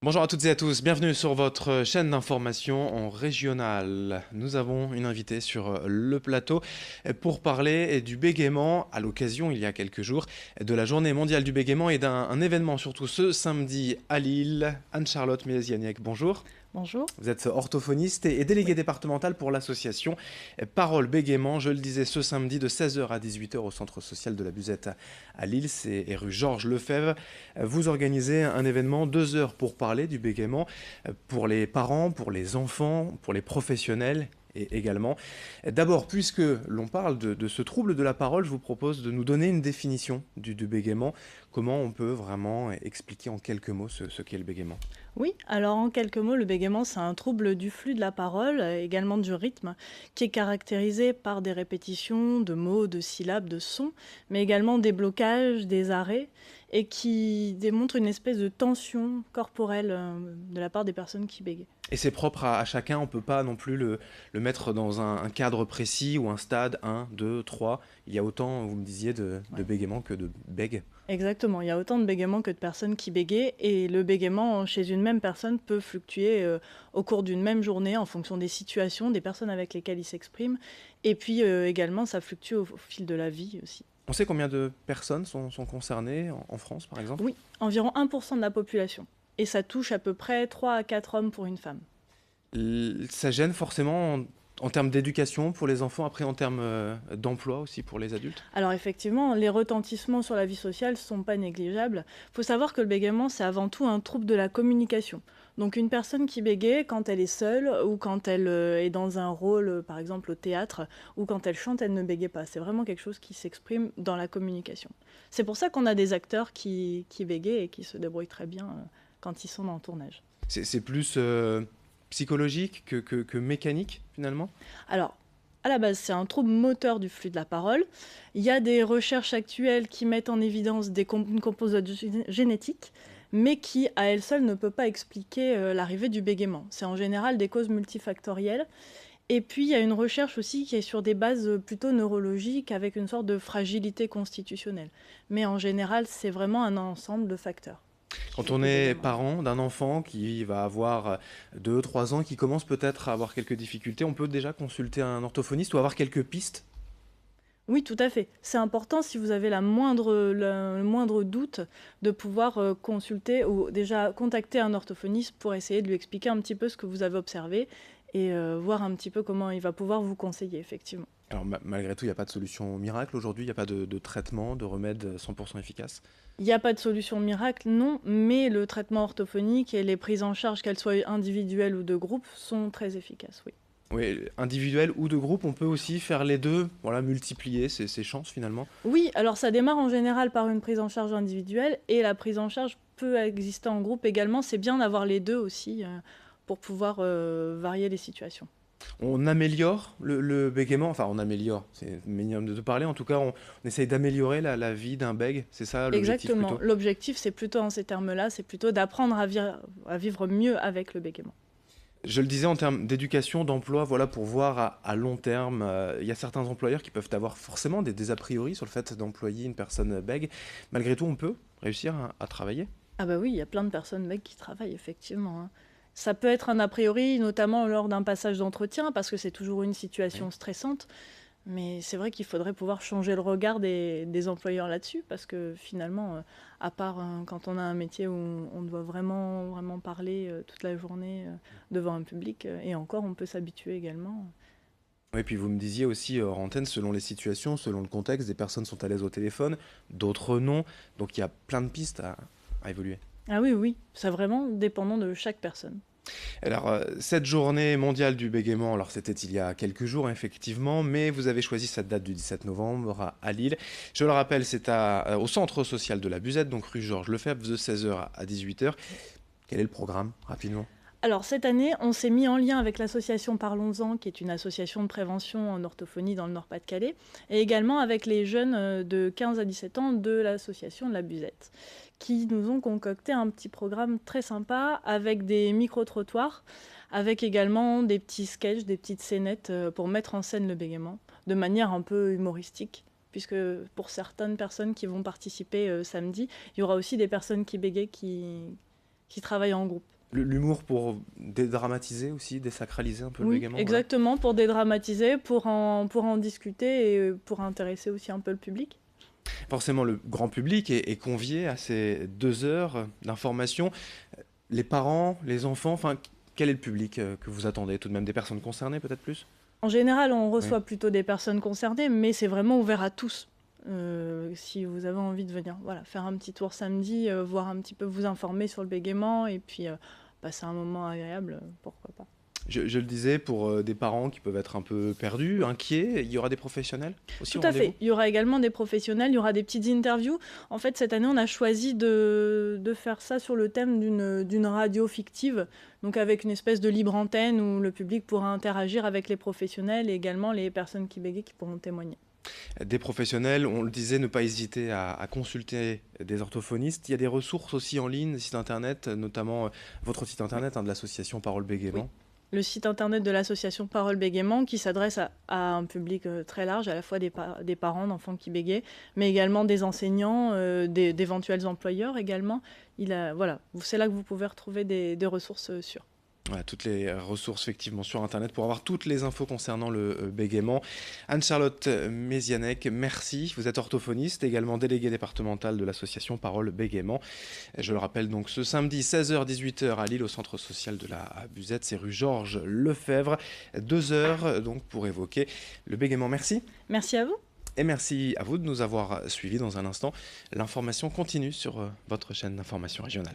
Bonjour à toutes et à tous, bienvenue sur votre chaîne d'information en régional. Nous avons une invitée sur le plateau pour parler du bégaiement à l'occasion, il y a quelques jours, de la journée mondiale du bégaiement et d'un événement surtout ce samedi à Lille. Anne-Charlotte Mézianiec, bonjour. Bonjour. Vous êtes orthophoniste et déléguée Oui. départementale pour l'association Parole Bégaiement. Je le disais, ce samedi de 16h à 18h au centre social de la Buzette à Lille, c'est rue Georges Lefebvre. Vous organisez un événement, 2 heures pour parler du bégaiement, pour les parents, pour les enfants, pour les professionnels et également. D'abord, puisque l'on parle de ce trouble de la parole, je vous propose de nous donner une définition du bégaiement. Comment on peut vraiment expliquer en quelques mots ce qu'est le bégaiement? Oui, alors en quelques mots, le bégaiement, c'est un trouble du flux de la parole, également du rythme, qui est caractérisé par des répétitions de mots, de syllabes, de sons, mais également des blocages, des arrêts, et qui démontre une espèce de tension corporelle de la part des personnes qui bégayent. Et c'est propre à chacun, on ne peut pas non plus le mettre dans un cadre précis ou un stade, 1, 2, 3. Il y a autant, vous me disiez, de Ouais. bégaiement que de bègues. Exactement, il y a autant de bégaiements que de personnes qui bégayent, et le bégaiement chez une même personne peut fluctuer au cours d'une même journée en fonction des situations, des personnes avec lesquelles il s'exprime, et puis également ça fluctue au fil de la vie aussi. On sait combien de personnes sont concernées en France, par exemple? Oui, environ 1% de la population, et ça touche à peu près 3 à 4 hommes pour une femme. Ça gêne forcément en termes d'éducation pour les enfants, après en termes d'emploi aussi pour les adultes? Alors effectivement, les retentissements sur la vie sociale ne sont pas négligeables. Il faut savoir que le bégaiement, c'est avant tout un trouble de la communication. Donc une personne qui bégaye quand elle est seule ou quand elle est dans un rôle, par exemple au théâtre, ou quand elle chante, elle ne bégaye pas. C'est vraiment quelque chose qui s'exprime dans la communication. C'est pour ça qu'on a des acteurs qui bégayent et qui se débrouillent très bien quand ils sont en tournage. C'est plus psychologique que mécanique, finalement? Alors, à la base, c'est un trouble moteur du flux de la parole. Il y a des recherches actuelles qui mettent en évidence une composante génétique, mais qui, à elle seule, ne peut pas expliquer l'arrivée du bégaiement. C'est en général des causes multifactorielles. Et puis, il y a une recherche aussi qui est sur des bases plutôt neurologiques, avec une sorte de fragilité constitutionnelle. Mais en général, c'est vraiment un ensemble de facteurs qui Quand fait on que le est bégaiement. parent d'un enfant qui va avoir 2, 3 ans, qui commence peut-être à avoir quelques difficultés, on peut déjà consulter un orthophoniste ou avoir quelques pistes? Oui, tout à fait. C'est important, si vous avez le moindre doute, de pouvoir consulter ou déjà contacter un orthophoniste pour essayer de lui expliquer un petit peu ce que vous avez observé et voir un petit peu comment il va pouvoir vous conseiller, effectivement. Alors malgré tout, il n'y a pas de solution miracle aujourd'hui, il n'y a pas de traitement, de remède 100% efficace? Il n'y a pas de solution miracle, non, mais le traitement orthophonique et les prises en charge, qu'elles soient individuelles ou de groupe, sont très efficaces, oui. Oui, individuel ou de groupe, on peut aussi faire les deux, voilà, multiplier ses chances finalement. Oui, alors ça démarre en général par une prise en charge individuelle et la prise en charge peut exister en groupe également. C'est bien d'avoir les deux aussi pour pouvoir varier les situations. On améliore le bégaiement, enfin on améliore, c'est mignon de parler, en tout cas on essaye d'améliorer la vie d'un bègue, c'est ça l'objectif Exactement. plutôt? L'objectif, c'est plutôt en ces termes-là, c'est plutôt d'apprendre à vivre mieux avec le bégaiement. Je le disais en termes d'éducation, d'emploi, voilà, pour voir à long terme, il y a certains employeurs qui peuvent avoir forcément des a priori sur le fait d'employer une personne bègue. Malgré tout, on peut réussir à travailler. Ah bah oui, il y a plein de personnes mecs qui travaillent, effectivement, hein. Ça peut être un a priori, notamment lors d'un passage d'entretien, parce que c'est toujours une Oui. situation stressante. Mais c'est vrai qu'il faudrait pouvoir changer le regard des employeurs là-dessus, parce que finalement, à part quand on a un métier où on doit vraiment, vraiment parler toute la journée devant un public, et encore, on peut s'habituer également. Oui, puis vous me disiez aussi hors antenne, selon les situations, selon le contexte, des personnes sont à l'aise au téléphone, d'autres non. Donc il y a plein de pistes à évoluer. Ah oui, oui, c'est vraiment dépendant de chaque personne. Alors, cette journée mondiale du bégaiement, alors c'était il y a quelques jours effectivement, mais vous avez choisi cette date du 17 novembre à Lille. Je le rappelle, c'est au centre social de la Buzette, donc rue Georges Lefebvre, de 16h à 18h. Quel est le programme, rapidement? Alors cette année, on s'est mis en lien avec l'association Parlons-en, qui est une association de prévention en orthophonie dans le Nord-Pas-de-Calais, et également avec les jeunes de 15 à 17 ans de l'association de la Buzette, qui nous ont concocté un petit programme très sympa avec des micro-trottoirs, avec également des petits sketchs, des petites scénettes pour mettre en scène le bégaiement, de manière un peu humoristique. Puisque pour certaines personnes qui vont participer samedi, il y aura aussi des personnes qui bégayent qui travaillent en groupe. L'humour pour dédramatiser aussi, désacraliser un peu le Oui, bégaiement, voilà. exactement, pour dédramatiser, pour en discuter et pour intéresser aussi un peu le public. Forcément, le grand public est convié à ces 2 heures d'information. Les parents, les enfants, enfin, quel est le public que vous attendez? Tout de même des personnes concernées, peut-être plus? En général, on Oui. reçoit plutôt des personnes concernées, mais c'est vraiment ouvert à tous. Si vous avez envie de venir, voilà, faire un petit tour samedi, voir un petit peu, vous informer sur le bégaiement et puis passer un moment agréable, pourquoi pas. Je le disais, pour des parents qui peuvent être un peu perdus, inquiets, il y aura des professionnels aussi Tout au à rendez-vous? fait. Il y aura également des professionnels, il y aura des petites interviews. En fait, cette année, on a choisi de faire ça sur le thème d'une radio fictive, donc avec une espèce de libre antenne où le public pourra interagir avec les professionnels et également les personnes qui bégayent qui pourront témoigner. Des professionnels, on le disait, ne pas hésiter à consulter des orthophonistes. Il y a des ressources aussi en ligne, des sites internet, notamment votre site Oui. internet, hein, de l'association Parole Oui. Bégaiement. Le site internet de l'association Parole Bégaiement qui s'adresse à un public très large, à la fois des parents d'enfants qui bégayent, mais également des enseignants, d'éventuels employeurs également. Voilà, c'est là que vous pouvez retrouver des ressources sûres. Voilà, toutes les ressources effectivement sur internet pour avoir toutes les infos concernant le bégaiement. Anne-Charlotte Mézianec, merci. Vous êtes orthophoniste, également déléguée départementale de l'association Parole Bégaiement. Je le rappelle donc ce samedi 16h-18h à Lille au centre social de la Buzette, c'est rue Georges Lefebvre. 2 heures donc pour évoquer le bégaiement. Merci. Merci à vous. Et merci à vous de nous avoir suivis. Dans un instant, l'information continue sur votre chaîne d'information régionale.